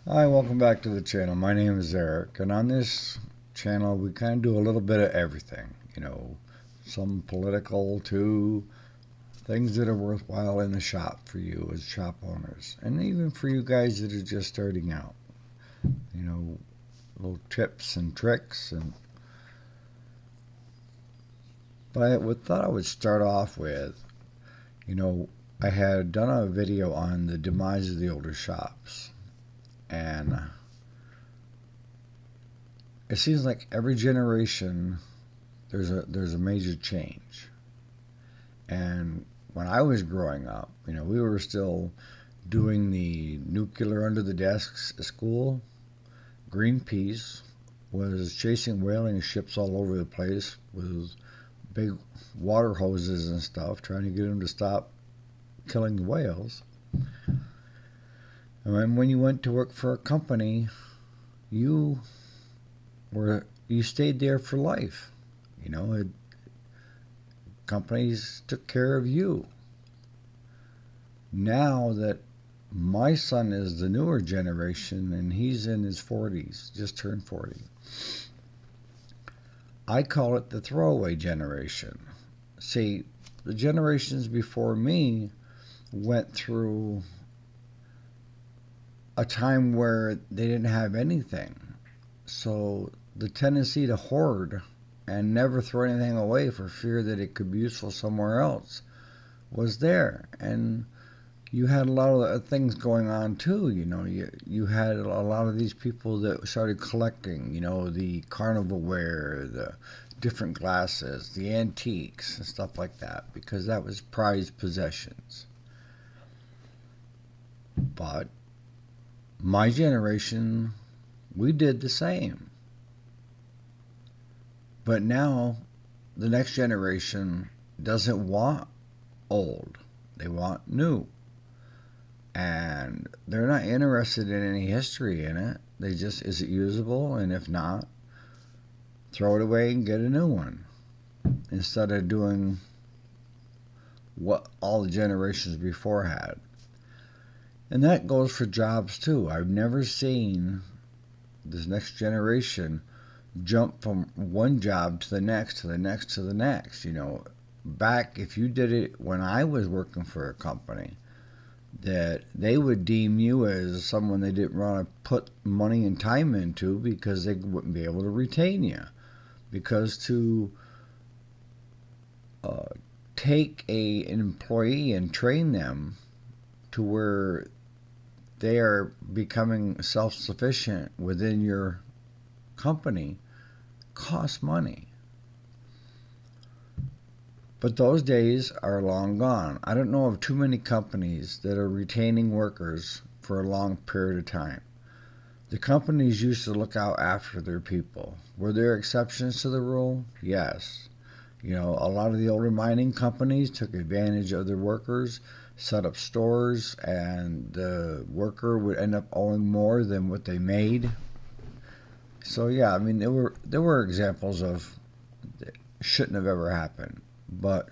Hi, welcome back to the channel. My name is Eric, and on this channel, we kind of do a little bit of everything. Some political to things that are worthwhile in the shop for you as shop owners, and even for you guys that are just starting out. You know, little tips and tricks. But thought I would start off with, you know, I had done a video on the demise of the older shops, and it seems like every generation there's a major change. And when I was growing up, we were still doing the nuclear under the desks at school. Greenpeace was chasing whaling ships all over the place with big water hoses and stuff, trying to get them to stop killing the whales. And when you went to work for a company, you you stayed there for life. Companies took care of you. Now that my son is the newer generation and he's in his 40s, just turned 40, I call it the throwaway generation. See, the generations before me went through a time where they didn't have anything. So the tendency to hoard and never throw anything away for fear that it could be useful somewhere else was there. And you had a lot of things going on too. You had a lot of these people that started collecting, the carnival ware, the different glasses, the antiques, and stuff like that, because that was prized possessions. But my generation, we did the same. But now the next generation doesn't want old, they want new. And they're not interested in any history in it. They just, is it usable? And if not, throw it away and get a new one. Instead of doing what all the generations before had. And that goes for jobs too. I've never seen this next generation jump from one job to the next, to the next, to the next. Back, if you did it when I was working for a company, that they would deem you as someone they didn't want to put money and time into because they wouldn't be able to retain you. Because to take an employee and train them to where they are becoming self-sufficient within your company costs money. But those days are long gone. I don't know of too many companies that are retaining workers for a long period of time. The companies used to look out after their people. Were there exceptions to the rule? Yes. A lot of the older mining companies took advantage of their workers, set up stores, and the worker would end up owing more than what they made. So yeah, there were examples of that shouldn't have ever happened, but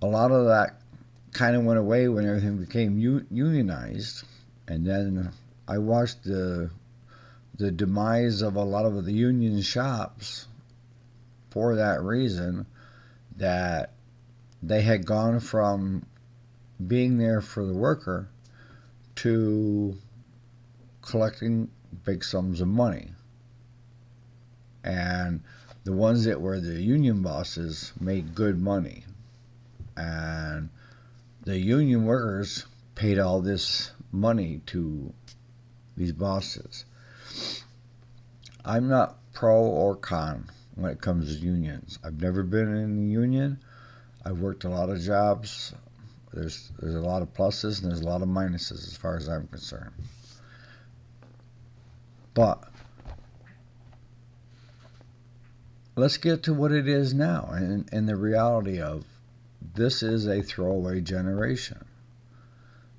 a lot of that kind of went away when everything became unionized, and then I watched the demise of a lot of the union shops for that reason, that they had gone from being there for the worker to collecting big sums of money. And the ones that were the union bosses made good money. And the union workers paid all this money to these bosses. I'm not pro or con when it comes to unions. I've never been in a union. I've worked a lot of jobs. There's a lot of pluses and there's a lot of minuses as far as I'm concerned. But let's get to what it is now and the reality of this is a throwaway generation.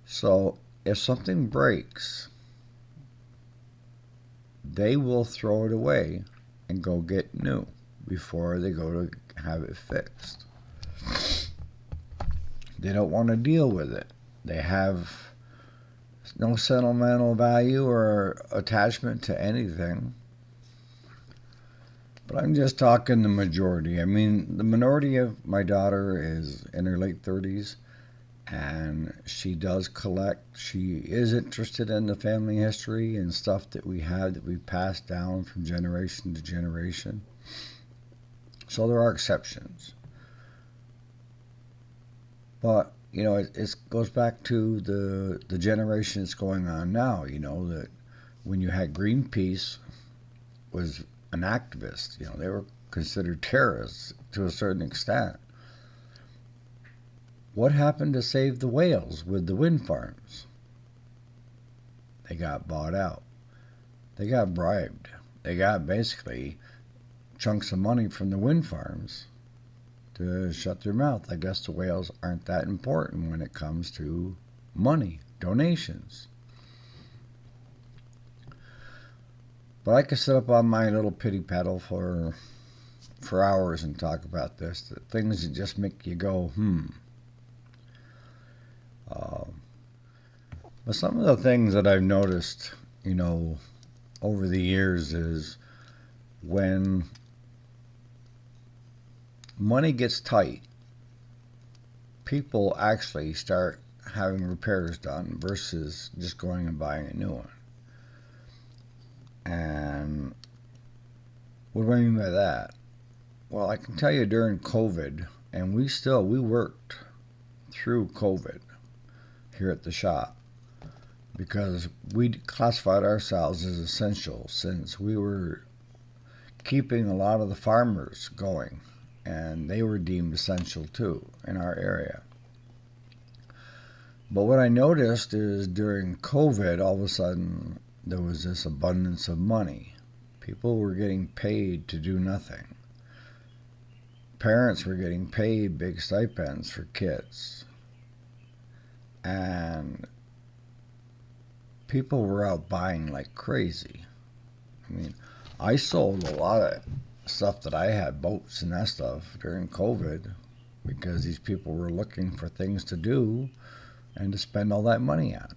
So if something breaks, they will throw it away and go get new before they go to have it fixed. They don't want to deal with it. They have no sentimental value or attachment to anything. But I'm just talking the majority. I mean, the minority of my daughter is in her late 30s, and she does collect. She is interested in the family history and stuff that we have that we passed down from generation to generation. So there are exceptions. But, it goes back to the generation that's going on now, that when you had Greenpeace was an activist, they were considered terrorists to a certain extent. What happened to save the whales with the wind farms? They got bought out. They got bribed. They got basically chunks of money from the wind farms to shut their mouth. I guess the whales aren't that important when it comes to money, donations. But I could sit up on my little pity paddle for hours and talk about this. The things that just make you go, But some of the things that I've noticed, over the years is when money gets tight, people actually start having repairs done versus just going and buying a new one. And what do I mean by that? Well, I can tell you during COVID, and we worked through COVID here at the shop because we classified ourselves as essential since we were keeping a lot of the farmers going, and they were deemed essential too in our area. But what I noticed is during COVID, all of a sudden, there was this abundance of money. People were getting paid to do nothing. Parents were getting paid big stipends for kids. And people were out buying like crazy. I mean, I sold a lot of stuff that I had, boats and that stuff, during COVID because these people were looking for things to do and to spend all that money on.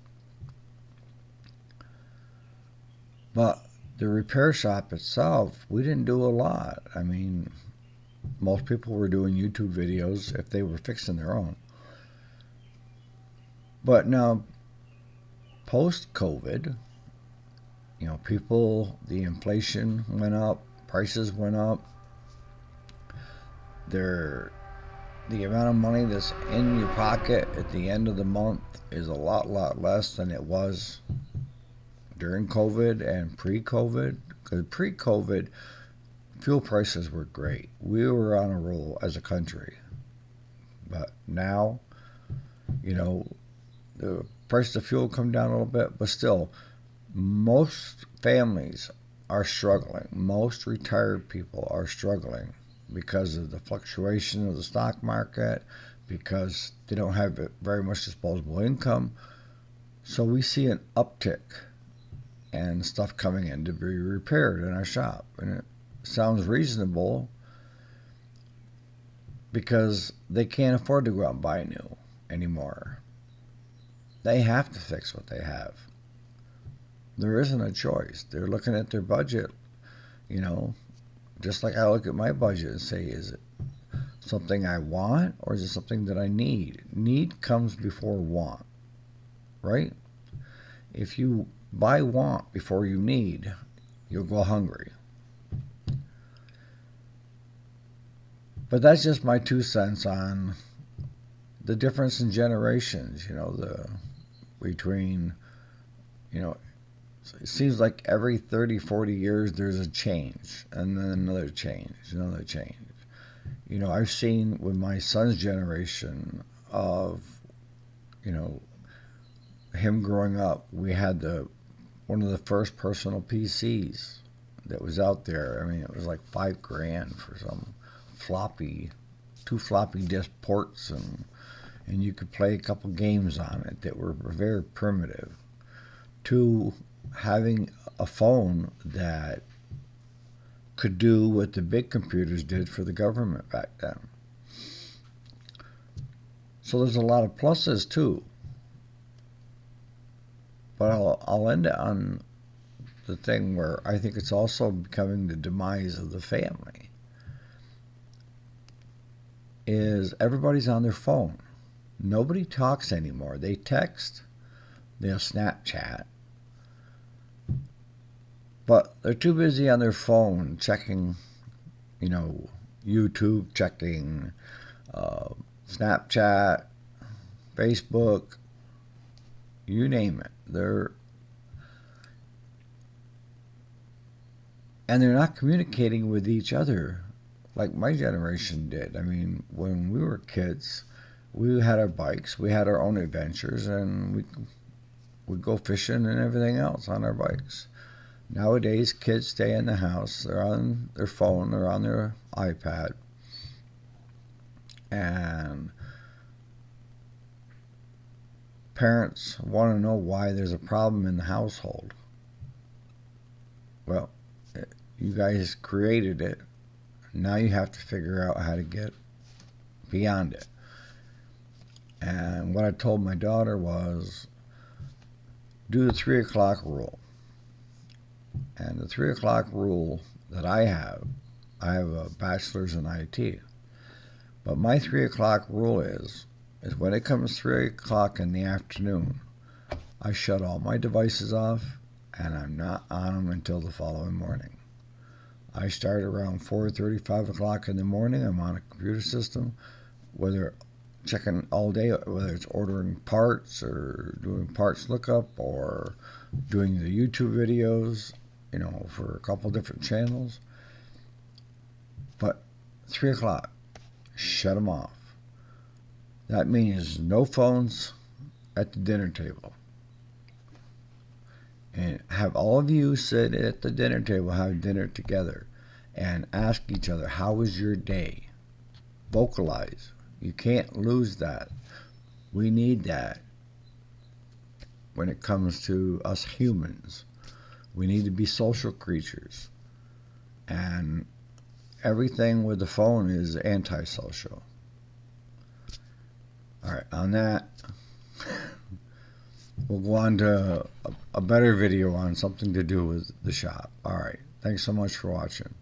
But the repair shop itself, we didn't do a lot. I mean, most people were doing YouTube videos if they were fixing their own. But now, post-COVID, the inflation went up, prices went up. The amount of money that's in your pocket at the end of the month is a lot less than it was during COVID and pre-COVID. Because pre-COVID, fuel prices were great. We were on a roll as a country. But now, the price of fuel come down a little bit, but still, most families are struggling. Most retired people are struggling because of the fluctuation of the stock market, because they don't have very much disposable income. So we see an uptick and stuff coming in to be repaired in our shop. And it sounds reasonable because they can't afford to go out and buy new anymore. They have to fix what they have. There isn't a choice. They're looking at their budget, just like I look at my budget and say, is it something I want or is it something that I need? Need comes before want, right? If you buy want before you need, you'll go hungry. But that's just my 2 cents on the difference in generations, between, it seems like every 30, 40 years there's a change, and then another change, another change. I've seen with my son's generation of, him growing up, we had one of the first personal PCs that was out there. I mean, it was like $5,000 for some two floppy disk ports, and you could play a couple games on it that were very primitive. To having a phone that could do what the big computers did for the government back then. So there's a lot of pluses too. But I'll end it on the thing where I think it's also becoming the demise of the family. Is everybody's on their phone. Nobody talks anymore. They text, they'll Snapchat, but they're too busy on their phone checking, YouTube, checking Snapchat, Facebook, you name it. They're not communicating with each other like my generation did. I mean, when we were kids, we had our bikes, we had our own adventures, and we'd go fishing and everything else on our bikes. Nowadays, kids stay in the house, they're on their phone, they're on their iPad, and parents want to know why there's a problem in the household. Well, you guys created it. Now you have to figure out how to get beyond it. And what I told my daughter was do the 3 o'clock rule. And the 3 o'clock rule that I have a bachelor's in IT. But my 3 o'clock rule is when it comes 3 o'clock in the afternoon, I shut all my devices off and I'm not on them until the following morning. I start around 4:30, 5 o'clock in the morning. I'm on a computer system, whether checking all day, whether it's ordering parts or doing parts lookup or doing the YouTube videos, for a couple different channels. But 3 o'clock, shut them off. That means no phones at the dinner table. And have all of you sit at the dinner table, have dinner together, and ask each other, how was your day? Vocalize. You can't lose that. We need that when it comes to us humans. We need to be social creatures. And everything with the phone is antisocial. All right, on that, we'll go on to a better video on something to do with the shop. All right, thanks so much for watching.